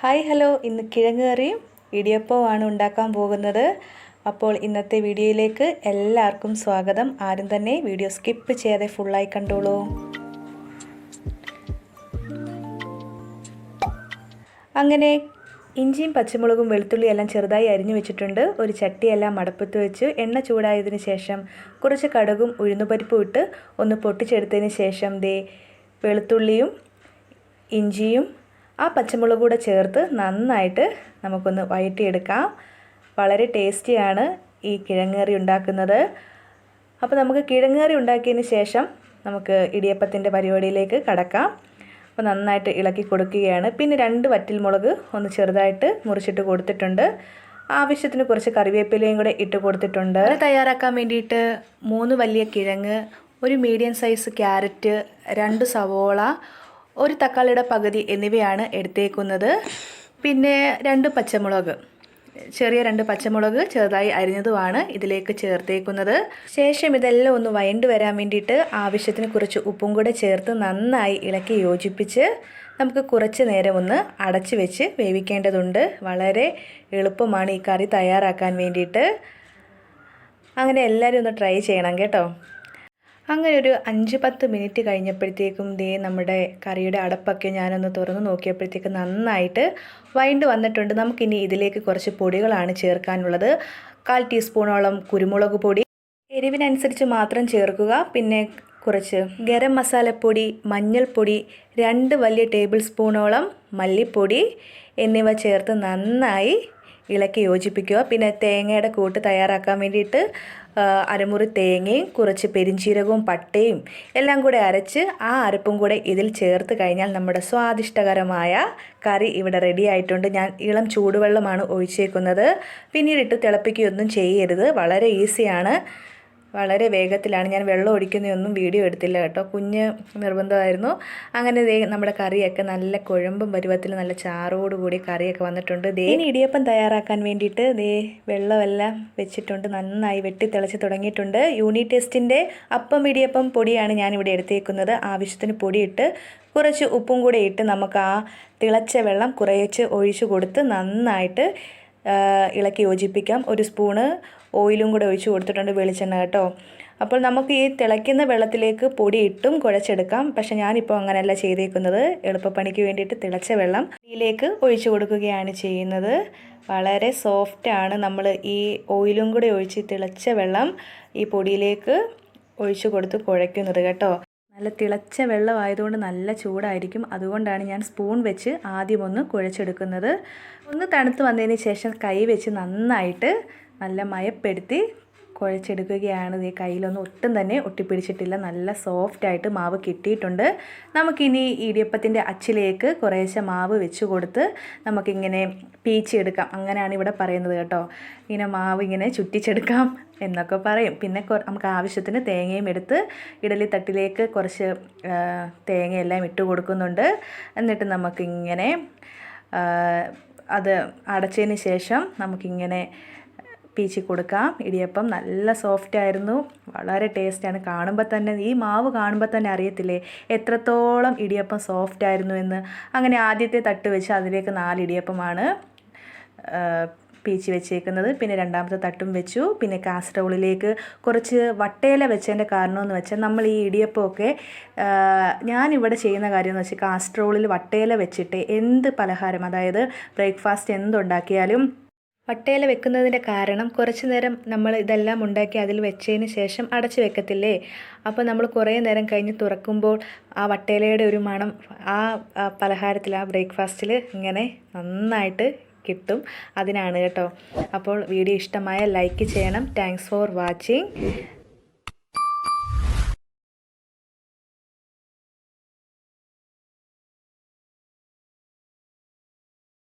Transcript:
Hi hello, ഇന്ന് കിഴങ്ങ് കറിയും ഇടിയപ്പവുമാണ് ഉണ്ടാക്കാൻ പോകുന്നത്. അപ്പോൾ ഇന്നത്തെ വീഡിയോയിലേക്ക് എല്ലാവർക്കും സ്വാഗതം. ആരും തന്നെ വീഡിയോ സ്കിപ്പ് ചെയ്യാതെ ഫുള്ളായി കണ്ടോളൂ. അങ്ങനെ ഇഞ്ചിയും പച്ചമുളകും വെളുത്തുള്ളി എല്ലാം ചെറുതായി അരിഞ്ഞു വെച്ചിട്ടുണ്ട്. ഒരു ചട്ടിയെല്ലാം മടപ്പത്ത് വെച്ച് എണ്ണ ചൂടായതിന് ശേഷം കുറച്ച് കടുകും ഉഴുന്നുപരിപ്പും ഇട്ട് ഒന്ന് പൊട്ടിച്ചെടുത്തതിന് ശേഷം വെളുത്തുള്ളിയും ഇഞ്ചിയും ആ പച്ചമുളക് കൂടെ ചേർത്ത് നന്നായിട്ട് നമുക്കൊന്ന് വഴറ്റിയെടുക്കാം. വളരെ ടേസ്റ്റിയാണ് ഈ കിഴങ്ങ് കറി ഉണ്ടാക്കുന്നത്. അപ്പോൾ നമുക്ക് കിഴങ്ങ് കറി ഉണ്ടാക്കിയതിന് ശേഷം നമുക്ക് ഇടിയപ്പത്തിൻ്റെ പരിപാടിയിലേക്ക് കടക്കാം. അപ്പോൾ നന്നായിട്ട് ഇളക്കി കൊടുക്കുകയാണ്. പിന്നെ 2 വറ്റൽമുളക് ഒന്ന് ചെറുതായിട്ട് മുറിച്ചിട്ട് കൊടുത്തിട്ടുണ്ട്. ആവശ്യത്തിന് കുറച്ച് കറിവേപ്പിലയും കൂടെ ഇട്ട് കൊടുത്തിട്ടുണ്ട്. അത് തയ്യാറാക്കാൻ വേണ്ടിയിട്ട് 3 വലിയ കിഴങ്ങ്, ഒരു മീഡിയം സൈസ് ക്യാരറ്റ്, 2 സവോള, ഒരു തക്കാളിയുടെ പകുതി എന്നിവയാണ് എടുത്തേക്കുന്നത്. പിന്നെ 2 പച്ചമുളക്, ചെറിയ 2 പച്ചമുളക് ചെറുതായി അരിഞ്ഞതുമാണ് ഇതിലേക്ക് ചേർത്തേക്കുന്നത്. ശേഷം ഇതെല്ലാം ഒന്ന് വഴണ്ട് വരാൻ വേണ്ടിയിട്ട് ആവശ്യത്തിന് കുറച്ച് ഉപ്പും കൂടെ ചേർത്ത് നന്നായി ഇളക്കി യോജിപ്പിച്ച് നമുക്ക് കുറച്ച് നേരം ഒന്ന് അടച്ച് വെച്ച് വേവിക്കേണ്ടതുണ്ട്. വളരെ എളുപ്പമാണ് ഈ കറി തയ്യാറാക്കാൻ വേണ്ടിയിട്ട്. അങ്ങനെ എല്ലാവരും ഒന്ന് ട്രൈ ചെയ്യണം കേട്ടോ. അങ്ങനെ ഒരു 5-10 മിനിറ്റ് കഴിഞ്ഞപ്പോഴത്തേക്കും നമ്മുടെ കറിയുടെ അടപ്പൊക്കെ ഞാനൊന്ന് തുറന്ന് നോക്കിയപ്പോഴത്തേക്ക് നന്നായിട്ട് വഴണ്ട് വന്നിട്ടുണ്ട്. നമുക്കിനി ഇതിലേക്ക് കുറച്ച് പൊടികളാണ് ചേർക്കാനുള്ളത്. 1/4 ടീസ്പൂണോളം കുരുമുളക് പൊടി, എരിവിനനുസരിച്ച് മാത്രം ചേർക്കുക. പിന്നെ കുറച്ച് ഗരം മസാലപ്പൊടി, മഞ്ഞൾപ്പൊടി, 2 വലിയ ടേബിൾ സ്പൂണോളം മല്ലിപ്പൊടി എന്നിവ ചേർത്ത് നന്നായി ഇളക്കി യോജിപ്പിക്കുക. പിന്നെ തേങ്ങയുടെ കൂട്ട് തയ്യാറാക്കാൻ വേണ്ടിയിട്ട് അരമുറി തേങ്ങയും കുറച്ച് പെരിഞ്ചീരകവും പട്ടയും എല്ലാം കൂടെ അരച്ച് ആ അരപ്പും കൂടെ ഇതിൽ ചേർത്ത് കഴിഞ്ഞാൽ നമ്മുടെ സ്വാദിഷ്ടകരമായ കറി ഇവിടെ റെഡി ആയിട്ടുണ്ട്. ഞാൻ ഇളം ചൂടുവെള്ളമാണ് ഒഴിച്ചേക്കുന്നത്. പിന്നീടിട്ട് തിളപ്പിക്കുകയൊന്നും ചെയ്യരുത്. വളരെ ഈസിയാണ്, വളരെ വേഗത്തിലാണ്. ഞാൻ വെള്ളം ഒഴിക്കുന്നതൊന്നും വീഡിയോ എടുത്തില്ല കേട്ടോ, കുഞ്ഞ് നിർബന്ധമായിരുന്നു. അങ്ങനെ നമ്മുടെ കറിയൊക്കെ നല്ല കുഴമ്പും പരുവത്തിൽ നല്ല ചാറോടുകൂടി കറിയൊക്കെ വന്നിട്ടുണ്ട്. ഇനി ഇടിയപ്പം തയ്യാറാക്കാൻ വേണ്ടിയിട്ട് വെള്ളമെല്ലാം വെച്ചിട്ടുണ്ട്. നന്നായി വെട്ടിത്തിളച്ച് തുടങ്ങിയിട്ടുണ്ട്. യൂണിറ്റ് ടെസ്റ്റിൻ്റെ അപ്പം ഇടിയപ്പം പൊടിയാണ് ഞാനിവിടെ എടുത്തേക്കുന്നത്. ആവശ്യത്തിന് പൊടിയിട്ട് കുറച്ച് ഉപ്പും കൂടെ ഇട്ട് നമുക്ക് ആ തിളച്ച വെള്ളം കുറച്ച് ഒഴിച്ചു കൊടുത്ത് നന്നായിട്ട് ഇളക്കി യോജിപ്പിക്കാം. 1 സ്പൂണ് ഓയിലും കൂടെ ഒഴിച്ച് കൊടുത്തിട്ടുണ്ട്, വെളിച്ചെണ്ണ കേട്ടോ. അപ്പോൾ നമുക്ക് ഈ തിളയ്ക്കുന്ന വെള്ളത്തിലേക്ക് പൊടി ഇട്ടും കുഴച്ചെടുക്കാം. പക്ഷെ ഞാനിപ്പോൾ അങ്ങനെയല്ല ചെയ്തേക്കുന്നത്. എളുപ്പപ്പണിക്ക് വേണ്ടിയിട്ട് തിളച്ച വെള്ളം ഇതിലേക്ക് ഒഴിച്ചു കൊടുക്കുകയാണ് ചെയ്യുന്നത്. വളരെ സോഫ്റ്റാണ്. നമ്മൾ ഈ ഓയിലും കൂടെ ഒഴിച്ച് തിളച്ച വെള്ളം ഈ പൊടിയിലേക്ക് ഒഴിച്ചു കൊടുത്ത് കുഴയ്ക്കുന്നത് കേട്ടോ. നല്ല തിളച്ച വെള്ളമായതുകൊണ്ട് നല്ല ചൂടായിരിക്കും. അതുകൊണ്ടാണ് ഞാൻ സ്പൂൺ വെച്ച് ആദ്യം ഒന്ന് കുഴച്ചെടുക്കുന്നത്. ഒന്ന് തണുത്ത് വന്നതിന് ശേഷം കൈ വെച്ച് നന്നായിട്ട് നല്ല മയപ്പെടുത്തി കുഴച്ചെടുക്കുകയാണ്. ഈ കയ്യിലൊന്നും ഒട്ടും തന്നെ ഒട്ടിപ്പിടിച്ചിട്ടില്ല. നല്ല സോഫ്റ്റായിട്ട് മാവ് കിട്ടിയിട്ടുണ്ട്. നമുക്കിനി ഇടിയപ്പത്തിൻ്റെ അച്ചിലേക്ക് കുറേശ്ശെ മാവ് വെച്ച് കൊടുത്ത് നമുക്കിങ്ങനെ പീച്ചെടുക്കാം. അങ്ങനെയാണ് ഇവിടെ പറയുന്നത് കേട്ടോ. ഇങ്ങനെ മാവ് ഇങ്ങനെ ചുറ്റിച്ചെടുക്കാം എന്നൊക്കെ പറയും. പിന്നെ നമുക്ക് ആവശ്യത്തിന് തേങ്ങയും എടുത്ത് ഇഡലി തട്ടിലേക്ക് കുറച്ച് തേങ്ങയെല്ലാം ഇട്ട് കൊടുക്കുന്നുണ്ട്. എന്നിട്ട് നമുക്കിങ്ങനെ അത് അടച്ചതിന് ശേഷം നമുക്കിങ്ങനെ പീച്ചി കൊടുക്കാം. ഇടിയപ്പം നല്ല സോഫ്റ്റായിരുന്നു, വളരെ ടേസ്റ്റാണ്. കാണുമ്പോൾ തന്നെ, ഈ മാവ് കാണുമ്പോൾ തന്നെ അറിയത്തില്ലേ എത്രത്തോളം ഇടിയപ്പം സോഫ്റ്റായിരുന്നു എന്ന്. അങ്ങനെ ആദ്യത്തെ തട്ട് വെച്ച് അതിലേക്ക് 4 ഇടിയപ്പമാണ് പീച്ചി വെച്ചേക്കുന്നത്. പിന്നെ രണ്ടാമത്തെ തട്ടും വെച്ചു. പിന്നെ കാസറോളിലേക്ക് കുറച്ച് വട്ടയില വെച്ചതിൻ്റെ കാരണമെന്ന് വെച്ചാൽ നമ്മൾ ഈ ഇടിയപ്പമൊക്കെ ഞാനിവിടെ ചെയ്യുന്ന കാര്യം എന്ന് വെച്ചാൽ കാസറോളിൽ വട്ടയില വെച്ചിട്ട് എന്ത് പലഹാരം, അതായത് ബ്രേക്ക്ഫാസ്റ്റ് എന്തുണ്ടാക്കിയാലും വട്ടയില വെക്കുന്നതിൻ്റെ കാരണം കുറച്ച് നേരം നമ്മൾ ഇതെല്ലാം ഉണ്ടാക്കി അതിൽ വെച്ചതിന് ശേഷം അടച്ച് വെക്കത്തില്ലേ. അപ്പോൾ നമ്മൾ കുറേ നേരം കഴിഞ്ഞ് തുറക്കുമ്പോൾ ആ വട്ടയിലയുടെ ഒരു മണം ആ പലഹാരത്തിൽ, ആ ബ്രേക്ക്ഫാസ്റ്റിൽ ഇങ്ങനെ നന്നായിട്ട് കിട്ടും. അതിനാണ് കേട്ടോ. അപ്പോൾ വീഡിയോ ഇഷ്ടമായ ലൈക്ക് ചെയ്യണം. Thanks for watching.